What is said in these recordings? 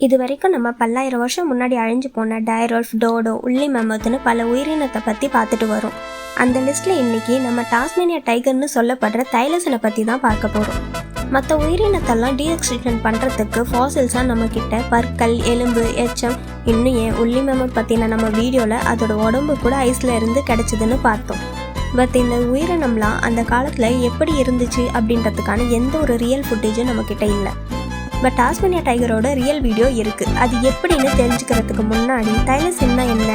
இது வரைக்கும் நம்ம பல்லாயிரம் வருஷம் முன்னாடி அழிஞ்சு போன டைரோல்ஃப், டோடோ, உள்ளி மேமத்னு பல உயிரினத்தை பற்றி பார்த்துட்டு வரோம். அந்த லிஸ்ட்டில் இன்றைக்கி நம்ம டாஸ்மேனியா டைகர்னு சொல்லப்படுற தைலசனை பற்றி தான் பார்க்க போகிறோம். மற்ற உயிரினத்தெல்லாம் டீஎக்ஸ்டிங்ஷன் பண்ணுறதுக்கு ஃபாசில்ஸாக நம்மக்கிட்ட பற்கள், எலும்பு, எச்சம், இன்னும் ஏன் உள்ளி மேமத் பற்றின நம்ம வீடியோவில் அதோட உடம்பு கூட ஐஸில் இருந்து கிடச்சிதுன்னு பார்த்தோம். பட் இந்த உயிரினம்லாம் அந்த காலத்தில் எப்படி இருந்துச்சு அப்படின்றதுக்கான எந்த ஒரு ரியல் ஃபுட்டேஜும் நம்மக்கிட்ட இல்லை. பட் டாஸ்மேனியா டைகரோட ரியல் வீடியோ இருக்குது. அது எப்படின்னு தெரிஞ்சுக்கிறதுக்கு முன்னாடி தைலசன்னா என்ன,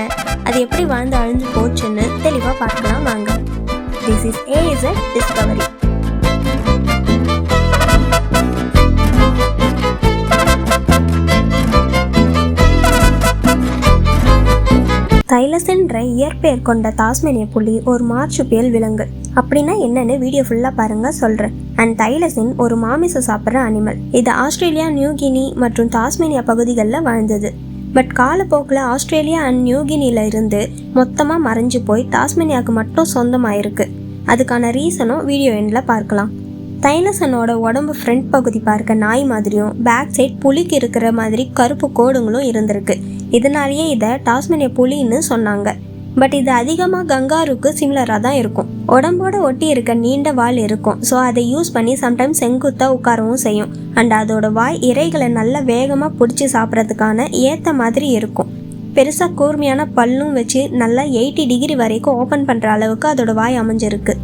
அது எப்படி வாழ்ந்து அழிஞ்சு போச்சுன்னு தெளிவாக பார்க்கலாம் வாங்க. This is AZ discovery. தைலசன்ற இயற்பெயர் கொண்ட டாஸ்மேனியா புலி ஒரு மார்சுபியல் விலங்கு. அப்படின்னா என்னன்னு வீடியோ ஃபுல்லாக பாருங்க சொல்கிறேன். அண்ட் தைலசின் ஒரு மாமிசம் சாப்பிட்ற அனிமல். இது ஆஸ்திரேலியா, நியூகினி மற்றும் டாஸ்மேனியா பகுதிகளில் வாழ்ந்தது. பட் காலப்போக்கில் ஆஸ்திரேலியா அண்ட் நியூகினியில் இருந்து மொத்தமாக மறைஞ்சு போய் டாஸ்மேனியாவுக்கு மட்டும் சொந்தமாயிருக்கு. அதுக்கான ரீசனும் வீடியோ எண்டில் பார்க்கலாம். தைலசனோட உடம்பு ஃப்ரண்ட் பகுதி பார்க்க நாய் மாதிரியும் பேக் சைட் புலிக்கு இருக்கிற மாதிரி கருப்பு கோடுங்களும் இருந்திருக்கு. இதனாலேயே இதை டாஸ்மேனியா புலின்னு சொன்னாங்க. பட் இது அதிகமாக கங்காருக்கு சிமிலராக தான் இருக்கும். உடம்போட ஒட்டி இருக்க நீண்ட வால் இருக்கும். ஸோ அதை யூஸ் பண்ணி சம்டைம்ஸ் செங்குத்தாக உட்காரவும் செய்யும். அண்ட் அதோட வாய் இறைகளை நல்லா வேகமாக பிடிச்சி சாப்பிட்றதுக்கான ஏற்ற மாதிரி இருக்கும். பெருசாக கூர்மையான பல்லும் வச்சு நல்லா 80 டிகிரி வரைக்கும் ஓப்பன் பண்ணுற அளவுக்கு அதோட வாய் அமைஞ்சிருக்கு.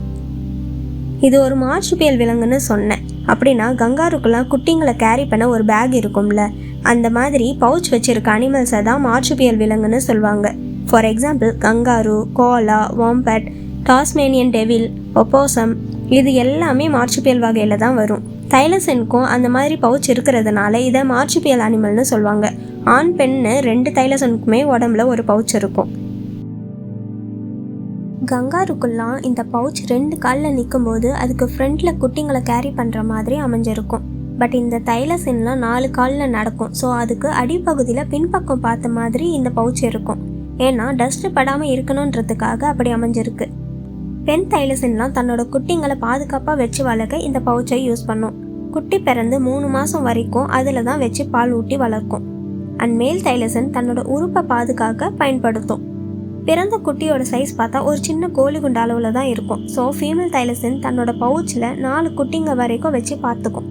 இது ஒரு மார்சுபியல் விலங்குன்னு சொன்னேன். அப்படின்னா கங்காருக்கெல்லாம் குட்டிங்களை கேரி பண்ண ஒரு பேக் இருக்கும்ல, அந்த மாதிரி பவுச் வச்சிருக்க அனிமல்ஸை தான் மார்சுபியல் விலங்குன்னு சொல்லுவாங்க. For example kangaroo, koala, wombat, Tasmanian devil, opossum, இது எல்லாமே மார்சுபியல் வகையில் தான் வரும். தைலசனுக்கும் அந்த மாதிரி பவுச் இருக்கிறதுனால இதை மார்சுபியல் அனிமல்னு சொல்லுவாங்க. ஆண் பெண்ணு 2 தைலசனுக்குமே உடம்புல ஒரு பவுச் இருக்கும். கங்காருக்குலாம் இந்த பவுச் 2 காலில் நிற்கும் போது அதுக்கு ஃப்ரண்ட்டில் குட்டிங்களை கேரி பண்ணுற மாதிரி அமைஞ்சிருக்கும். பட் இந்த தைலசின்லாம் 4 காலில் நடக்கும். ஸோ அதுக்கு அடிப்பகுதியில் பின்பக்கம் பார்த்த மாதிரி இந்த பவுச் இருக்கும். ஏன்னா டஸ்ட்டு படாமல் இருக்கணுன்றதுக்காக அப்படி அமைஞ்சிருக்கு. பெண் தைலசின்லாம் தன்னோட குட்டிங்களை பாதுகாப்பாக வச்சு வளர்க்க இந்த பவுச்சை யூஸ் பண்ணும். குட்டி பிறந்து 3 மாதம் வரைக்கும் அதில் தான் வச்சு பால் ஊட்டி வளர்க்கும். அண்ட் மேல் தைலசின் தன்னோட உறுப்பை பாதுகாக்க பயன்படுத்தும். பிறந்த குட்டியோட சைஸ் பார்த்தா ஒரு சின்ன கோழி குண்டு அளவில் தான் இருக்கும். ஸோ ஃபீமேல் தைலசின் தன்னோட பவுச்சில் 4 குட்டிங்க வரைக்கும் வச்சு பார்த்துக்கும்.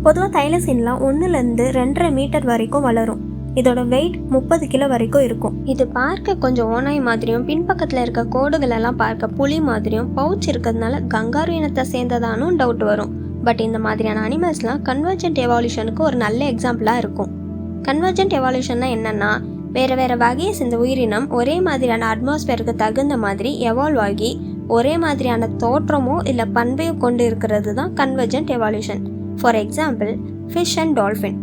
பொதுவாக தைலசின்லாம் 1-2.5 மீட்டர் வரைக்கும் வளரும். இதோட வெயிட் 30 கிலோ வரைக்கும் இருக்கும். இது பார்க்க கொஞ்சம் ஓனாய் மாதிரியும் பின்பக்கத்தில் இருக்க கோடுகள் எல்லாம் பார்க்க புலி மாதிரியும் பவுச் இருக்கிறதுனால கங்காரு இனத்தை சேர்ந்ததானும் டவுட் வரும். பட் இந்த மாதிரியான அனிமல்ஸ்லாம் கன்வர்ஜென்ட் எவால்யூஷனுக்கு ஒரு நல்ல எக்ஸாம்பிளாக இருக்கும். கன்வர்ஜென்ட் எவால்யூஷன்னா என்னன்னா, வேறு வேறு வகையை சேர்ந்த உயிரினம் ஒரே மாதிரியான அட்மாஸ்பியருக்கு தகுந்த மாதிரி எவால்வ் ஆகி ஒரே மாதிரியான தோற்றமோ இல்லை பண்பையோ கொண்டு இருக்கிறது தான் convergent evaluation. For example fish and dolphin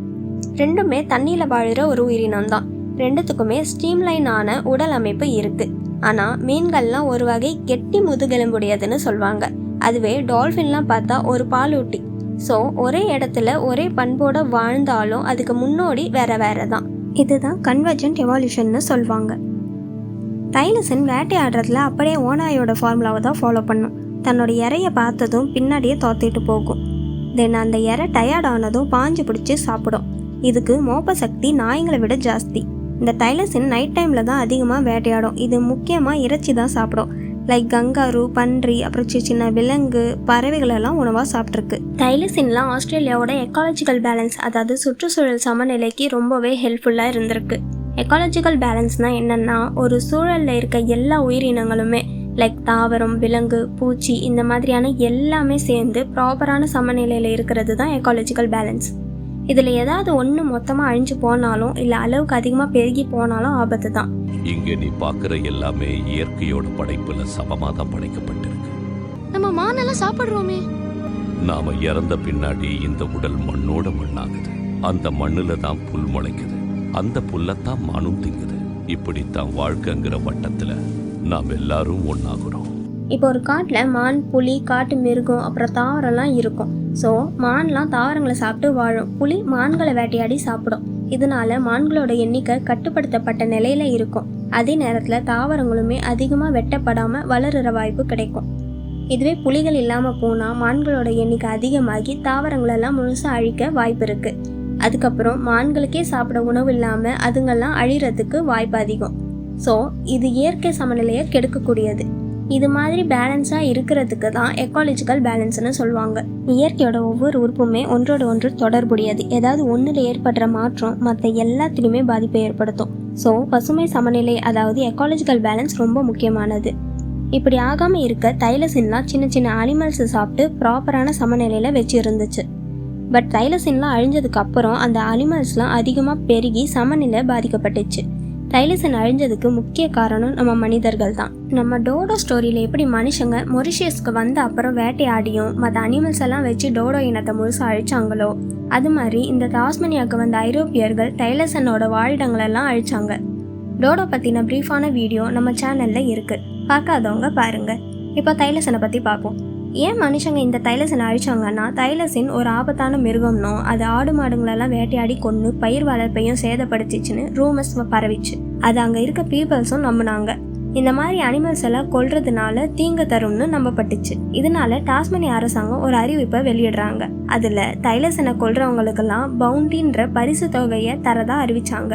ரெண்டுமே தண்ணியில் வாழுற ஒரு உயிரினம் தான். ரெண்டுத்துக்குமே ஸ்ட்ரீம்லைன் ஆன உடல் அமைப்பு இருக்குது. ஆனால் மீன்கள்லாம் ஒரு வகை கெட்டி முதுகெலும்புடையதுன்னு சொல்லுவாங்க. அதுவே டால்ஃபின்லாம் பார்த்தா ஒரு பாலூட்டி. ஸோ ஒரே இடத்துல ஒரே பண்போட வாழ்ந்தாலும் அதுக்கு முன்னோடி வேற வேற தான். இதுதான் கன்வர்ஜென்ட் எவால்யூஷன்னு சொல்லுவாங்க. தைலசன் வேட்டையாடுறதுல அப்படியே ஓனாயோட ஃபார்முலாவை தான் ஃபாலோ பண்ணும். தன்னோட இறையை பார்த்ததும் பின்னாடியே தோத்திட்டு போகும். தென் அந்த இறை டயர்ட் ஆனதும் பாஞ்சு பிடிச்சி சாப்பிடும். இதுக்கு மோப்ப சக்தி நாய்களை விட ஜாஸ்தி. இந்த தைலசின் நைட் டைமில் தான் அதிகமாக வேட்டையாடும். இது முக்கியமாக இறைச்சி தான் சாப்பிடும். லைக் கங்காரு, பன்றி, அப்புறம் சின்ன விலங்கு, பறவைகளெல்லாம் உணவாக சாப்பிட்ருக்கு. தைலசின்லாம் ஆஸ்திரேலியாவோட எக்காலஜிக்கல் பேலன்ஸ், அதாவது சுற்றுச்சூழல் சமநிலைக்கு ரொம்பவே ஹெல்ப்ஃபுல்லாக இருந்திருக்கு. எக்காலஜிக்கல் பேலன்ஸ்னால் என்னென்னா, ஒரு சூழலில் இருக்க எல்லா உயிரினங்களுமே லைக் தாவரம், விலங்கு, பூச்சி, இந்த மாதிரியான எல்லாமே சேர்ந்து ப்ராப்பரான சமநிலையில் இருக்கிறது தான் எக்காலஜிக்கல் பேலன்ஸ். இதில் ஏதாவது ஒன்று மொத்தமாக அழிஞ்சு போனாலும் இல்லை அளவுக்கு அதிகமாக பெருகி போனாலும் ஆபத்து தான். இங்க நீ பாக்குற எல்லாமே இயற்கையோட படைப்புல சமமா தான் படைக்கப்பட்டிருக்கு. நம்ம மானெல்லாம் சாப்பிடுறோமே. நாம இறந்த பின்னாடி இந்த உடல் மண்ணோட மண்ணாகுது. அந்த மண்ணுல தான் புல் முளைக்குது. அந்த புல்லத்தான் மானும் திங்குது. இப்படித்தான் வாழ்க்கைங்கிற வட்டத்துல நாம் எல்லாரும் ஒன்னாகிறோம். இப்போ ஒரு காட்டில் மான், புலி, காட்டு மிருகம், அப்புறம் தாவரம்லாம் இருக்கும். ஸோ மான்லாம் தாவரங்களை சாப்பிட்டு வாழும். புலி மான்களை வேட்டையாடி சாப்பிடும். இதனால மான்களோட எண்ணிக்கை கட்டுப்படுத்தப்பட்ட நிலையில இருக்கும். அதே நேரத்தில் தாவரங்களுமே அதிகமாக வெட்டப்படாமல் வளருற வாய்ப்பு கிடைக்கும். இதுவே புலிகள் இல்லாமல் போனால் மான்களோட எண்ணிக்கை அதிகமாகி தாவரங்களெல்லாம் முழுசாக அழிக்க வாய்ப்பு இருக்குது. அதுக்கப்புறம் மான்களுக்கே சாப்பிட உணவு இல்லாமல் அதுங்கெல்லாம் அழிகிறதுக்கு வாய்ப்பு அதிகம். ஸோ இது இயற்கை சமநிலையை கெடுக்கக்கூடியது. இது மாதிரி பேலன்ஸாக இருக்கிறதுக்கு தான் எக்காலஜிக்கல் பேலன்ஸ்னு சொல்லுவாங்க. இயற்கையோட ஒவ்வொரு உறுப்புமே ஒன்றோட ஒன்று தொடர்புடையது. ஏதாவது ஒன்றில் ஏற்படுற மாற்றம் மற்ற எல்லாத்துலேயுமே பாதிப்பை ஏற்படுத்தும். ஸோ பசுமை சமநிலை, அதாவது எக்காலஜிக்கல் பேலன்ஸ் ரொம்ப முக்கியமானது. இப்படி ஆகாமல் இருக்க தைலசின்லாம் சின்ன சின்ன அனிமல்ஸை சாப்பிட்டு ப்ராப்பரான சமநிலையில் வச்சு இருந்துச்சு. பட் தைலசின்லாம் அழிஞ்சதுக்கு அப்புறம் அந்த அனிமல்ஸ்லாம் அதிகமாக பெருகி சமநிலை பாதிக்கப்பட்டுச்சு. தைலசின் அழிஞ்சதுக்கு முக்கிய காரணம் நம்ம மனிதர்கள் தான். நம்ம டோடோ ஸ்டோரியில் எப்படி மனுஷங்க மொரிஷியஸ்க்கு வந்த அப்புறம் வேட்டையாடியும் மற்ற அனிமல்ஸ் எல்லாம் வச்சு டோடோ இனத்தை முழுசாக அழிச்சாங்களோ, அது மாதிரி இந்த டாஸ்மேனியாவுக்கு வந்த ஐரோப்பியர்கள் தைலசனோட வாழிடங்களெல்லாம் அழிச்சாங்க. டோடோ பற்றின ப்ரீஃபான வீடியோ நம்ம சேனலில் இருக்குது, பார்க்காதவங்க பாருங்கள். இப்போ தைலசனை பற்றி பார்ப்போம். ஏன் மனுஷங்க இந்த தைலசினை அழிச்சாங்கன்னா, தைலசின் ஒரு ஆபத்தான மிருகம்னோ அது ஆடு மாடுங்களெல்லாம் வேட்டையாடி கொன்று பயிர் வளர்ப்பையும் சேதப்படுத்திச்சுன்னு ரூமர்ஸ் பரவிச்சு. அது அங்கே இருக்க பீப்புள்ஸும் நம்பினாங்க. இந்த மாதிரி அனிமல்ஸ் எல்லாம் கொல்றதுனால தீங்கு தரும்னு நம்பப்பட்டுச்சு. இதனால டாஸ்மேனியா அரசாங்கம் ஒரு அறிவிப்பை வெளியிடுறாங்க. அதில் தைலசினை கொல்றவங்களுக்கெல்லாம் பவுண்டின்ற பரிசு தொகையை தரதா அறிவிச்சாங்க.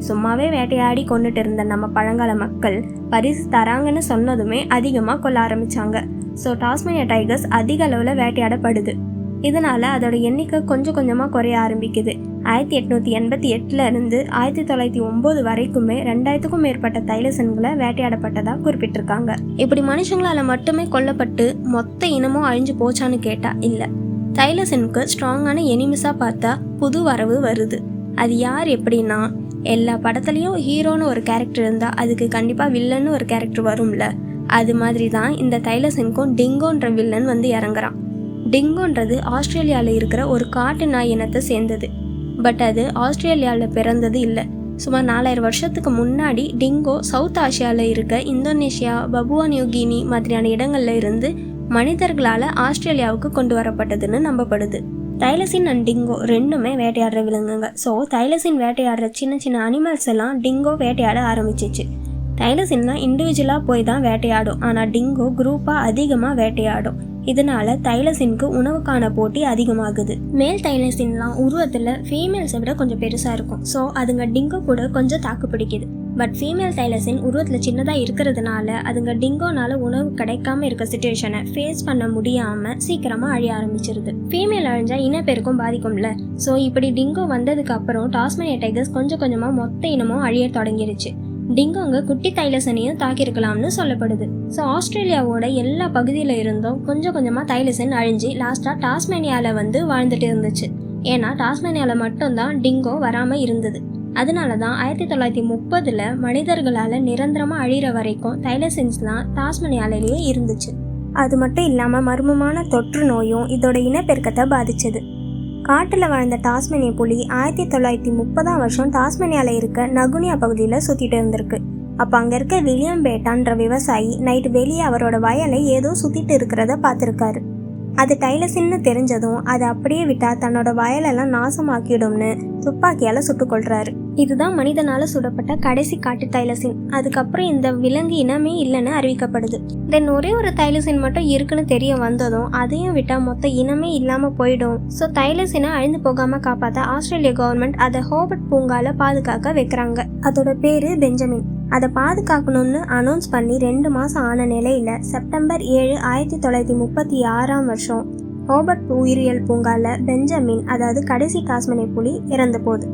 சும்மாவே வேட்டையாடி கொண்டுட்டு இருந்த நம்ம பழங்கால மக்கள் பரிசு தராங்கன்னு சொன்னதுமே அதிகமாக கொல்ல ஆரம்பிச்சாங்க. ஸோ டாஸ்மேனியா டைகர்ஸ் அதிக அளவில் வேட்டையாடப்படுது. இதனால அதோட எண்ணிக்கை கொஞ்சம் கொஞ்சமாக குறைய ஆரம்பிக்குது. 1888 இருந்து 1909 வரைக்குமே 2000க்கும் மேற்பட்ட தைலசன்களை வேட்டையாடப்பட்டதாக குறிப்பிட்டிருக்காங்க. இப்படி மனுஷங்களால் மட்டுமே கொல்லப்பட்டு மொத்த இனமும் அழிஞ்சு போச்சான்னு கேட்டால் இல்லை. தைலசனுக்கு ஸ்ட்ராங்கான எனிமிஸாக பார்த்தா புது வரவு வருது. அது யார் எப்படின்னா, எல்லா படத்துலையும் ஹீரோன்னு ஒரு கேரக்டர் இருந்தால் அதுக்கு கண்டிப்பாக வில்லன்னு ஒரு கேரக்டர் வரும்ல. அது மாதிரி தான் இந்த தைலசனுக்கும் டிங்கோன்ற வில்லன் வந்து இறங்குறான். டிங்கோன்றது ஆஸ்திரேலியாவில் இருக்கிற ஒரு காட்டு நாய் இனத்தை சேர்ந்தது. பட் அது ஆஸ்திரேலியாவில் பிறந்தது இல்லை. சுமார் 4000 வருஷத்துக்கு முன்னாடி டிங்கோ சவுத் ஆசியாவில் இருக்க இந்தோனேஷியா, பபுவா நியூகினி மாதிரியான இடங்கள்ல இருந்து மனிதர்களால் ஆஸ்திரேலியாவுக்கு கொண்டு வரப்பட்டதுன்னு நம்பப்படுது. தைலசின் அண்ட் டிங்கோ ரெண்டுமே வேட்டையாடுற விலங்குங்க. ஸோ தைலசின் வேட்டையாடுற சின்ன சின்ன அனிமல்ஸ் எல்லாம் டிங்கோ வேட்டையாட ஆரம்பிச்சிச்சு. தைலசின்லாம் இண்டிவிஜுவலாக போய் தான் வேட்டையாடும், ஆனால் டிங்கோ குரூப்பாக அதிகமாக வேட்டையாடும். இதனால தைலசினுக்கு உணவுக்கான போட்டி அதிகமாகுது. மேல் தைலசின்லாம் உருவத்தில் ஃபீமேல்ஸை விட கொஞ்சம் பெருசாக இருக்கும். ஸோ அதுங்க டிங்கோ கூட கொஞ்சம் தாக்கு பிடிக்குது. பட் ஃபீமேல் தைலசின் உருவத்தில் சின்னதாக இருக்கிறதுனால அதுங்க டிங்கோனால உணவு கிடைக்காம இருக்க சிச்சுவேஷனை ஃபேஸ் பண்ண முடியாமல் சீக்கிரமாக அழிய ஆரம்பிச்சிருது. ஃபீமேல் அழிஞ்சா இனப்பெருக்கும் பாதிக்கும்ல. ஸோ இப்படி டிங்கோ வந்ததுக்கு அப்புறம் டாஸ்மேனியா டைகர்ஸ் கொஞ்சம் கொஞ்சமாக மொத்த இனமும் அழிய தொடங்கிருச்சு. டிங்கோங்க குட்டி தைலசனையும் தாக்கியிருக்கலாம்னு சொல்லப்படுது. ஸோ ஆஸ்திரேலியாவோட எல்லா பகுதியில் இருந்தும் கொஞ்சம் கொஞ்சமாக தைலசன் அழிஞ்சு லாஸ்ட்டாக டாஸ்மேனியாவில் வந்து வாழ்ந்துட்டு இருந்துச்சு. ஏன்னா டாஸ்மேனியாவில் மட்டும்தான் டிங்கோ வராமல் இருந்தது. அதனால தான் 1930 மனிதர்களால் நிரந்தரமாக அழிகிற வரைக்கும் தைலசின்ஸ்லாம் டாஸ்மேனியாவிலேயே இருந்துச்சு. அது மட்டும் இல்லாமல் மர்மமான தொற்று நோயும் இதோட இனப்பெருக்கத்தை பாதிச்சது. காட்டில் வாழ்ந்த டாஸ்மேனிய புலி 1930ஆம் வருஷம் டாஸ்மேனியாவில் இருக்க நகுனியா பகுதியில் சுற்றிட்டு இருந்திருக்கு. அப்போ அங்கே இருக்க வில்லியம் பேட்டான்ற விவசாயி நைட்டு வெளியே அவரோட வயலை ஏதோ சுற்றிட்டு இருக்கிறத பார்த்துருக்காரு. அது டைலசின்னு தெரிஞ்சதும் அதை அப்படியே விட்டால் தன்னோட வயலெல்லாம் நாசமாக்கிடும்னு துப்பாக்கியால் சுட்டுக்கொள்கிறாரு. இதுதான் மனிதனால் சுடப்பட்ட கடைசி காட்டு தைலசின். அதுக்கப்புறம் இந்த விலங்கு இனமே இல்லைன்னு அறிவிக்கப்படுது. தென் ஒரே ஒரு தைலசின் மட்டும் இருக்குன்னு தெரிய வந்ததும் அதையும் விட்டால் மொத்த இனமே இல்லாமல் போயிடும். ஸோ தைலசினை அழிந்து போகாமல் காப்பாற்ற ஆஸ்திரேலிய கவர்மெண்ட் அதை ஹோபர்ட் பூங்கால பாதுகாக்க வைக்கிறாங்க. அதோட பேரு பெஞ்சமின். அதை பாதுகாக்கணும்னு அனௌன்ஸ் பண்ணி 2 மாதம் ஆன நிலையில் செப்டம்பர் 7, 1936ஆம் வருஷம் ஹோபர்ட் உயிரியல் பூங்கால பெஞ்சமின், அதாவது கடைசி டாஸ்மேனிய புலி இறந்து போகுது.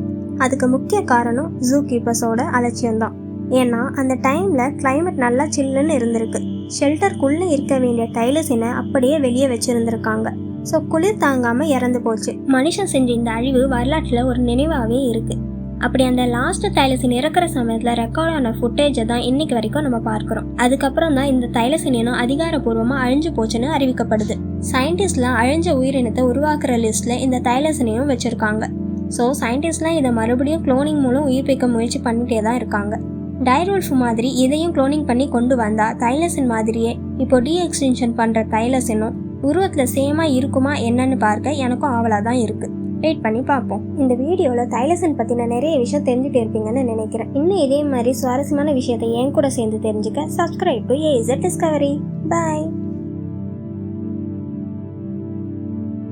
அதுக்கு முக்கிய காரணம் ஜூ கீப்பர்ஸோட அலட்சியம்தான். ஏன்னா அந்த டைமில் கிளைமேட் நல்லா சில்லுன்னு இருந்திருக்கு. ஷெல்டருக்குள்ளே இருக்க வேண்டிய டைலசினை அப்படியே வெளியே வச்சுருந்துருக்காங்க. ஸோ குளிர் தாங்காமல் இறந்து போச்சு. மனுஷன் செஞ்ச இந்த அழிவு வரலாற்றில் ஒரு நினைவாகவே இருக்குது. அப்படி அந்த லாஸ்ட் தைலசின் இறக்குற சமயத்தில் ரெக்கார்டான ஃபுட்டேஜை தான் இன்னைக்கு வரைக்கும் நம்ம பார்க்குறோம். அதுக்கப்புறம் தான் இந்த தைலசின் இனம் அதிகாரப்பூர்வமாக அழிஞ்சு போச்சுன்னு அறிவிக்கப்படுது. சயின்டிஸ்ட்லாம் அழிஞ்ச உயிரினத்தை உருவாக்குற லிஸ்ட்டில் இந்த தைலசினையும் வச்சுருக்காங்க. ஸோ சயின்டிஸ்ட்லாம் இதை மறுபடியும் குளோனிங் மூலம் உயிர்ப்பிக்க முயற்சி பண்ணிட்டே தான் இருக்காங்க. டைரோல்ஃப் மாதிரி இதையும் குளோனிங் பண்ணி கொண்டு வந்தால் தைலசின் மாதிரியே இப்போ எக்ஸ்டென்ஷன் பண்ணுற தைலசினும் உருவத்தில் சேமாக இருக்குமா என்னன்னு பார்க்க எனக்கும் ஆவலாக தான் இருக்குது. வெயிட் பண்ணி பார்ப்போம். இந்த வீடியோவில் தைலசின் பற்றின நிறைய விஷயம் தெரிஞ்சுட்டு இருப்பீங்கன்னு நினைக்கிறேன். இன்னும் இதே மாதிரி சுவாரஸ்யமான விஷயத்தை என் கூட சேர்ந்து தெரிஞ்சுக்க subscribe to AZ Discovery. Bye.